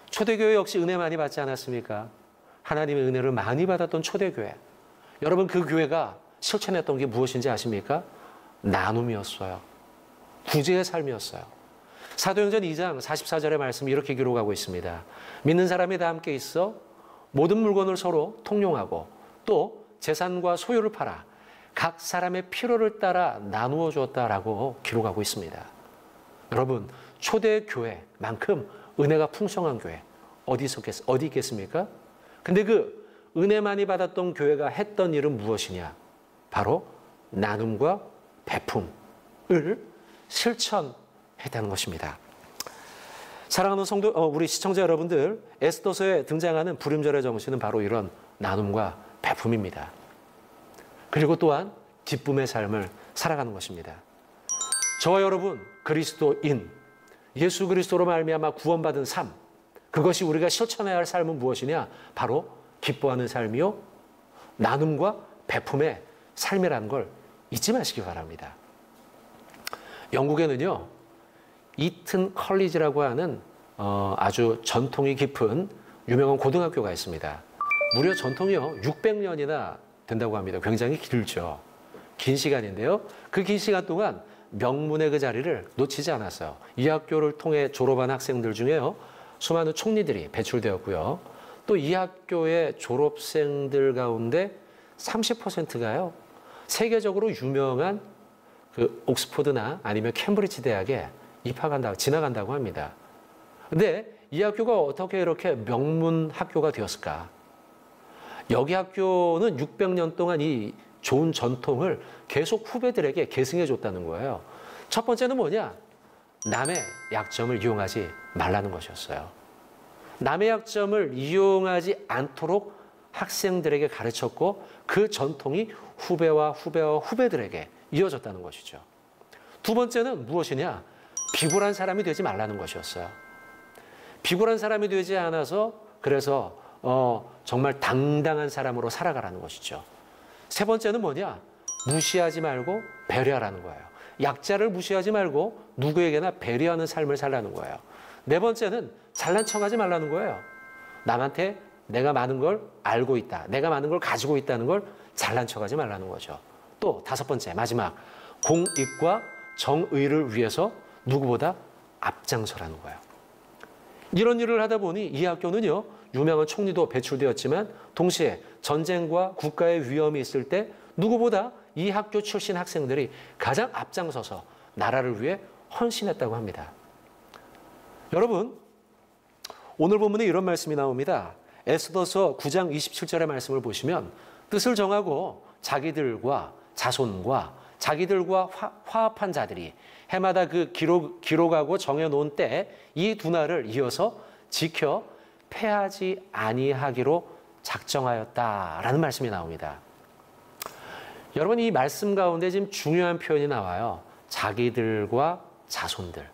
초대교회 역시 은혜 많이 받지 않았습니까? 하나님의 은혜를 많이 받았던 초대교회. 여러분, 그 교회가 실천했던 게 무엇인지 아십니까? 나눔이었어요. 구제의 삶이었어요. 사도행전 2장 44절의 말씀이 이렇게 기록하고 있습니다. 믿는 사람이 다 함께 있어 모든 물건을 서로 통용하고 또 재산과 소유를 팔아 각 사람의 필요를 따라 나누어 주었다라고 기록하고 있습니다. 여러분, 초대교회만큼 은혜가 풍성한 교회 어디 있겠습니까? 근데 그 은혜 많이 받았던 교회가 했던 일은 무엇이냐? 바로 나눔과 배품을 실천했다는 것입니다. 사랑하는 성도, 우리 시청자 여러분들, 에스더서에 등장하는 불임절의 정신은 바로 이런 나눔과 배품입니다. 그리고 또한 기쁨의 삶을 살아가는 것입니다. 저와 여러분, 그리스도인, 예수 그리스도로 말미암아 구원받은 삶, 그것이 우리가 실천해야 할 삶은 무엇이냐? 바로 기뻐하는 삶이요, 나눔과 배품의 삶이라는 걸 잊지 마시기 바랍니다. 영국에는요, 이튼 컬리지라고 하는 아주 전통이 깊은 유명한 고등학교가 있습니다. 무려 전통이요 600년이나 된다고 합니다. 굉장히 길죠. 긴 시간인데요. 그 긴 시간 동안 명문의 그 자리를 놓치지 않았어요. 이 학교를 통해 졸업한 학생들 중에요 수많은 총리들이 배출되었고요. 또 이 학교의 졸업생들 가운데 30%가요 세계적으로 유명한 그 옥스퍼드나 아니면 캠브리지 대학에 지나간다고 합니다. 근데 이 학교가 어떻게 이렇게 명문 학교가 되었을까? 여기 학교는 600년 동안 이 좋은 전통을 계속 후배들에게 계승해 줬다는 거예요. 첫 번째는 뭐냐? 남의 약점을 이용하지 말라는 것이었어요. 남의 약점을 이용하지 않도록 학생들에게 가르쳤고 그 전통이 후배와 후배들에게 이어졌다는 것이죠. 두 번째는 무엇이냐? 비굴한 사람이 되지 말라는 것이었어요. 비굴한 사람이 되지 않아서 그래서 정말 당당한 사람으로 살아가라는 것이죠. 세 번째는 뭐냐? 무시하지 말고 배려하라는 거예요. 약자를 무시하지 말고 누구에게나 배려하는 삶을 살라는 거예요. 네 번째는 잘난 척하지 말라는 거예요. 남한테 내가 많은 걸 알고 있다, 내가 많은 걸 가지고 있다는 걸 잘난 척하지 말라는 거죠. 또 다섯 번째, 마지막, 공익과 정의를 위해서 누구보다 앞장서라는 거예요. 이런 일을 하다 보니 이 학교는요 유명한 총리도 배출되었지만 동시에 전쟁과 국가의 위험이 있을 때 누구보다 이 학교 출신 학생들이 가장 앞장서서 나라를 위해 헌신했다고 합니다. 여러분, 오늘 본문에 이런 말씀이 나옵니다. 에스더서 9장 27절의 말씀을 보시면 뜻을 정하고 자기들과 자손과 자기들과 화합한 자들이 해마다 그 기록하고 정해놓은 때 이 두 날을 이어서 지켜 패하지 아니하기로 작정하였다라는 말씀이 나옵니다. 여러분, 이 말씀 가운데 지금 중요한 표현이 나와요. 자기들과 자손들.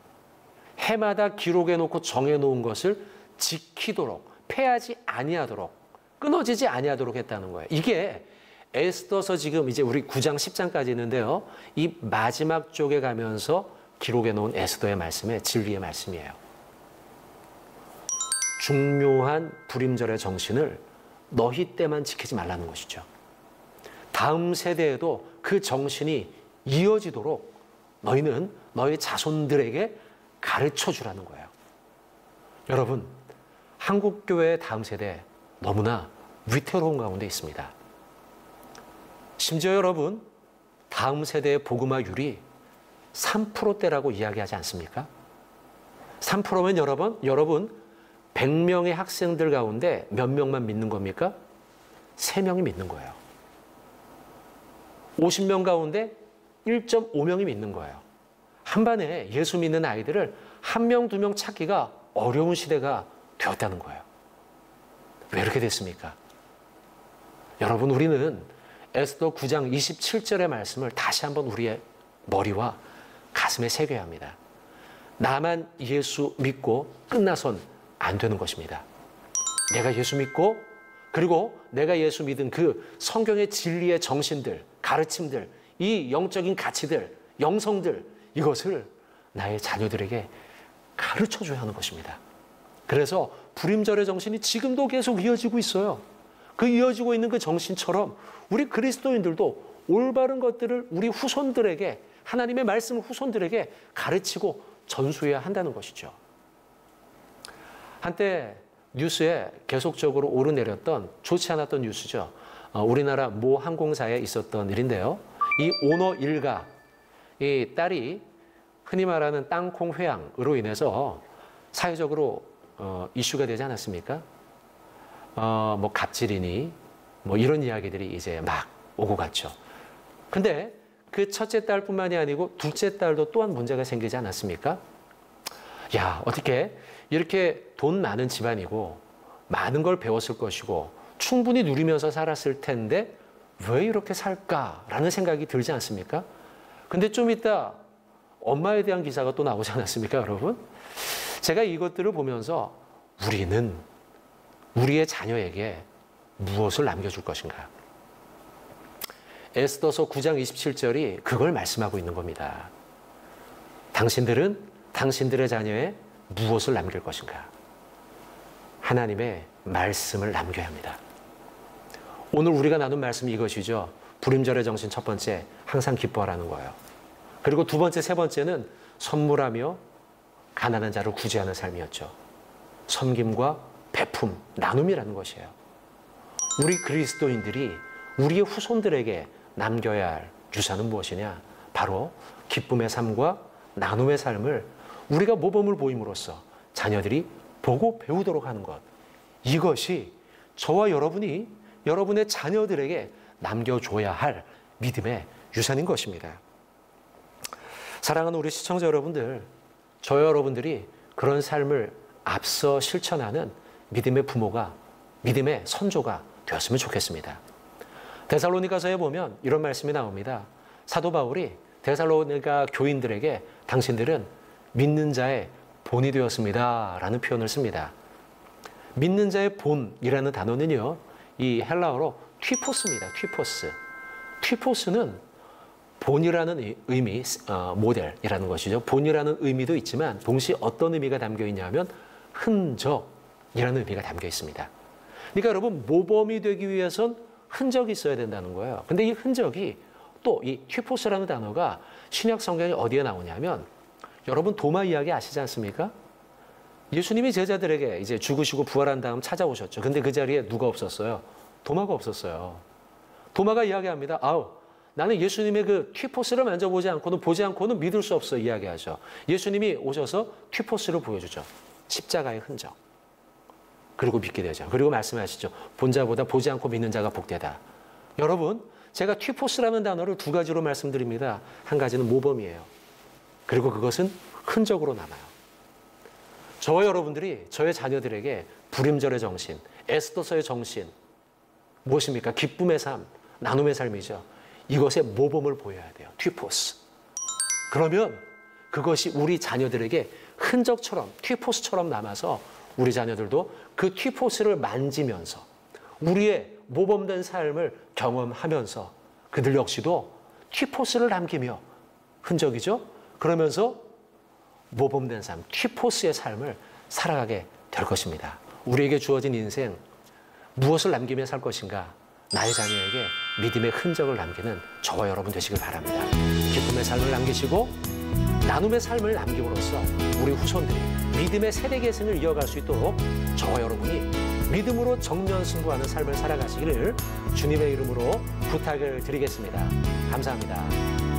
해마다 기록해놓고 정해놓은 것을 지키도록, 패하지 아니하도록, 끊어지지 아니하도록 했다는 거예요. 이게 에스더서 지금 이제 우리 9장 10장까지 있는데요. 이 마지막 쪽에 가면서 기록해 놓은 에스더의 말씀의 진리의 말씀이에요. 중요한 불임절의 정신을 너희 때만 지키지 말라는 것이죠. 다음 세대에도 그 정신이 이어지도록 너희는 너희 자손들에게 가르쳐 주라는 거예요. 여러분, 한국교회의 다음 세대 너무나 위태로운 가운데 있습니다. 심지어 여러분, 다음 세대의 복음화율이 3%대라고 이야기하지 않습니까? 3%면 여러분 100명의 학생들 가운데 몇 명만 믿는 겁니까? 3명이 믿는 거예요. 50명 가운데 1.5명이 믿는 거예요. 한반에 예수 믿는 아이들을 1명, 2명 찾기가 어려운 시대가 되었다는 거예요. 왜 이렇게 됐습니까? 여러분, 우리는 에스더 9장 27절의 말씀을 다시 한번 우리의 머리와 가슴에 새겨야 합니다. 나만 예수 믿고 끝나선 안 되는 것입니다. 내가 예수 믿고 그리고 내가 예수 믿은 그 성경의 진리의 정신들, 가르침들, 이 영적인 가치들, 영성들, 이것을 나의 자녀들에게 가르쳐줘야 하는 것입니다. 그래서 불임절의 정신이 지금도 계속 이어지고 있어요. 그 이어지고 있는 그 정신처럼 우리 그리스도인들도 올바른 것들을 우리 후손들에게, 하나님의 말씀을 후손들에게 가르치고 전수해야 한다는 것이죠. 한때 뉴스에 계속적으로 오르내렸던 좋지 않았던 뉴스죠. 우리나라 모 항공사에 있었던 일인데요. 이 오너 일가, 이 딸이 흔히 말하는 땅콩 회항으로 인해서 사회적으로 이슈가 되지 않았습니까? 뭐 갑질이니 뭐 이런 이야기들이 이제 막 오고 갔죠. 근데 그 첫째 딸뿐만이 아니고 둘째 딸도 또한 문제가 생기지 않았습니까? 야, 어떻게 이렇게 돈 많은 집안이고 많은 걸 배웠을 것이고 충분히 누리면서 살았을 텐데 왜 이렇게 살까라는 생각이 들지 않습니까? 근데 좀 이따 엄마에 대한 기사가 또 나오지 않았습니까, 여러분? 제가 이것들을 보면서 우리는 우리의 자녀에게 무엇을 남겨줄 것인가? 에스더서 9장 27절이 그걸 말씀하고 있는 겁니다. 당신들은 당신들의 자녀에 무엇을 남길 것인가? 하나님의 말씀을 남겨야 합니다. 오늘 우리가 나눈 말씀이 이것이죠. 불임절의 정신 첫 번째, 항상 기뻐하라는 거예요. 그리고 두 번째, 세 번째는 선물하며 가난한 자를 구제하는 삶이었죠. 섬김과 베품, 나눔이라는 것이에요. 우리 그리스도인들이 우리의 후손들에게 남겨야 할 유산은 무엇이냐? 바로 기쁨의 삶과 나눔의 삶을 우리가 모범을 보임으로써 자녀들이 보고 배우도록 하는 것. 이것이 저와 여러분이 여러분의 자녀들에게 남겨줘야 할 믿음의 유산인 것입니다. 사랑하는 우리 시청자 여러분들, 저 여러분들이 그런 삶을 앞서 실천하는 믿음의 부모가, 믿음의 선조가 되었으면 좋겠습니다. 데살로니가서에 보면 이런 말씀이 나옵니다. 사도 바울이 데살로니가 교인들에게 당신들은 믿는 자의 본이 되었습니다 라는 표현을 씁니다. 믿는 자의 본이라는 단어는요, 이 헬라어로 튀포스입니다. 튀포스. 튀포스는 본이라는 의미, 모델이라는 것이죠. 본이라는 의미도 있지만 동시에 어떤 의미가 담겨 있냐면 흔적이라는 의미가 담겨 있습니다. 그러니까 여러분, 모범이 되기 위해선 흔적이 있어야 된다는 거예요. 근데 이 흔적이 또 이 튀포스라는 단어가 신약 성경에 어디에 나오냐면 여러분 도마 이야기 아시지 않습니까? 예수님이 제자들에게 이제 죽으시고 부활한 다음 찾아오셨죠. 근데 그 자리에 누가 없었어요? 도마가 없었어요. 도마가 이야기합니다. 아우, 나는 예수님의 그 튀포스를 만져보지 않고는, 보지 않고는 믿을 수 없어 이야기하죠. 예수님이 오셔서 튀포스를 보여주죠. 십자가의 흔적. 그리고 믿게 되죠. 그리고 말씀하시죠. 본 자보다 보지 않고 믿는 자가 복되다. 여러분, 제가 튀포스라는 단어를 두 가지로 말씀드립니다. 한 가지는 모범이에요. 그리고 그것은 흔적으로 남아요. 저와 여러분들이 저의 자녀들에게 불임절의 정신, 에스더서의 정신, 무엇입니까? 기쁨의 삶, 나눔의 삶이죠. 이것의 모범을 보여야 돼요. 튀포스. 그러면 그것이 우리 자녀들에게 흔적처럼, 튀포스처럼 남아서 우리 자녀들도 그 튀포스를 만지면서 우리의 모범된 삶을 경험하면서 그들 역시도 튀포스를 남기며, 흔적이죠? 그러면서 모범된 삶, 튀포스의 삶을 살아가게 될 것입니다. 우리에게 주어진 인생, 무엇을 남기며 살 것인가? 나의 자녀에게 믿음의 흔적을 남기는 저와 여러분 되시길 바랍니다. 기쁨의 삶을 남기시고 나눔의 삶을 남김으로써 우리 후손들이 믿음의 세대 계승을 이어갈 수 있도록 저와 여러분이 믿음으로 정면 승부하는 삶을 살아가시기를 주님의 이름으로 부탁을 드리겠습니다. 감사합니다.